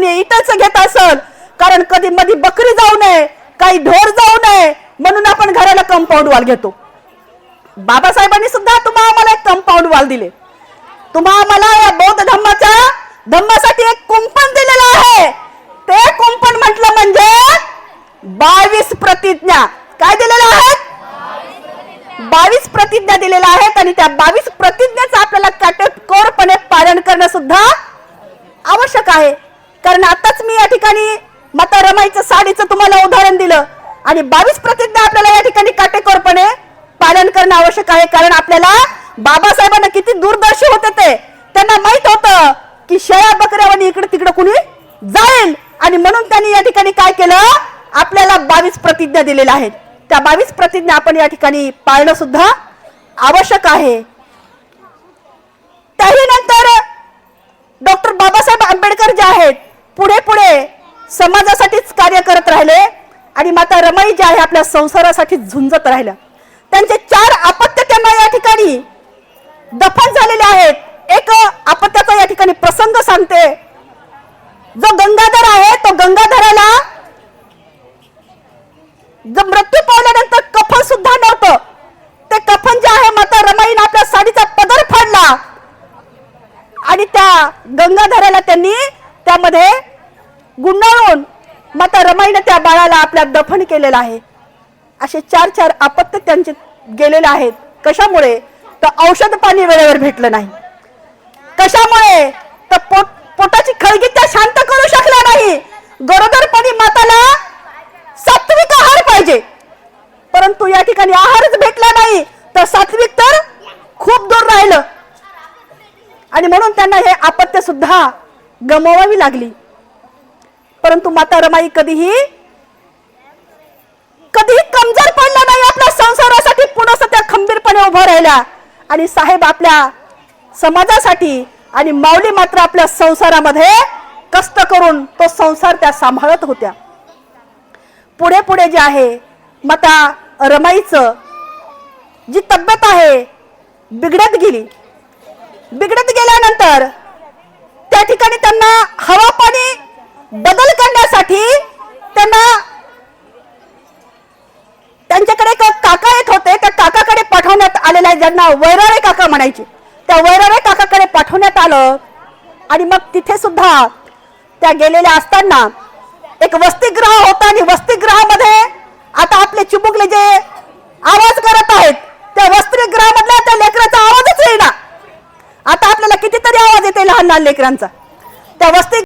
तुम्ही इथंच घेत असाल, कारण कधी मधी बकरी जाऊ नये, काही ढोर जाऊ नये म्हणून आपण घराला कंपाऊंड वॉल घेतो. बाबासाहेबांनी सुद्धा तुम्हाला एक कंपाऊंड वॉल दिले. तुम्हाला या बौद्ध धम्मासाठी एक कुंपण दिलेलं आहे. ते कुंपण म्हटलं म्हणजे 22 प्रतिज्ञा. काय दिलेलं आहे? 22 प्रतिज्ञा दिलेल्या आहेत आणि त्या 22 प्रतिज्ञेचं आपल्याला काटेकोरपणे पालन करणं सुद्धा आवश्यक आहे. कारण आताच मी या ठिकाणी माता रमाईचं साडीचं तुम्हाला उदाहरण दिलं आणि 22 प्रतिज्ञा आपल्याला या ठिकाणी काटेकोरपणे पालन करणं आवश्यक आहे. कारण आपल्याला बाबासाहेबांना किती दूरदर्शी होते ते त्यांना माहित होतं की शेळ्या बकऱ्यावानी इकडे तिकडे कुणी जाईल आणि म्हणून त्यांनी या ठिकाणी काय केलं, आपल्याला 22 प्रतिज्ञा दिलेल्या आहेत. त्या 22 प्रतिज्ञा आपण या ठिकाणी पाळणं सुद्धा आवश्यक आहे. त्याही नंतर डॉक्टर बाबासाहेब आंबेडकर जे आहेत पुढे पुढे समाजासाठीच कार्य करत राहिले आणि माता रमाई जे आहे आपल्या संसारासाठी झुंजत राहिल्या. त्यांचे 4 अपत्य त्यांना या ठिकाणी दफन झालेले आहेत. एक अपत्याचा या ठिकाणी प्रसंग सांगते. जो गंगाधर आहे तो गंगाधराला जो मृत्यू पावल्यानंतर कफन सुद्धा नव्हतं. ते कफन जे आहे माता रमाईने आपल्या साडीचा पदर फाडला आणि त्या गंगाधराला त्यांनी त्यामध्ये गुंडाळून माता रमाईने त्या बाळाला आपल्या दफन केलेलं आहे. असे 4 अपत्य त्यांचे गेलेले आहेत. कशामुळे? तर औषध पाणी वेळेवर भेटलं नाही. कशामुळे? तर पोटाची खळगी त्या शांत करू शकल्या नाही. गरोदरपणी माताला सात्विक आहार पाहिजे, परंतु या ठिकाणी आहारच भेटला नाही तर सात्विक तर खूप दूर राहिलं आणि म्हणून त्यांना हे अपत्य सुद्धा गमवावी लागली. परंतु माता रमाई कधीही कमजोर पडल्या नाही. आपल्या संसारासाठी पुन्हा त्या खंबीरपणे उभं राहिल्या आणि साहेब आपल्या समाजासाठी आणि माऊली मात्र आपल्या संसारामध्ये कष्ट करून तो संसार त्या सांभाळत होत्या. पुढे पुढे जे आहे माता रमाईचं जी तब्येत आहे बिघडत गेली. बिघडत गेल्यानंतर त्या ठिकाणी त्यांना हवा पाणी बदल करण्यासाठी त्यांच्याकडे एक काका येत होते. त्या काकाकडे पाठवण्यात आलेला आहे, ज्यांना वैराळे काका म्हणायचे. त्या वैराळे काकाकडे पाठवण्यात आलं आणि मग तिथे सुद्धा त्या गेलेल्या असताना एक वसतिगृह होता आणि वसतिगृहामध्ये आता आपले चिमुकले जे आवाज करत आहेत त्या वसतिगृहामधल्या त्या लेकराचा आवाजच येईना. आता आपल्याला कितीतरी आवाज येते लहान लहान लेकरांचा. त्या वसति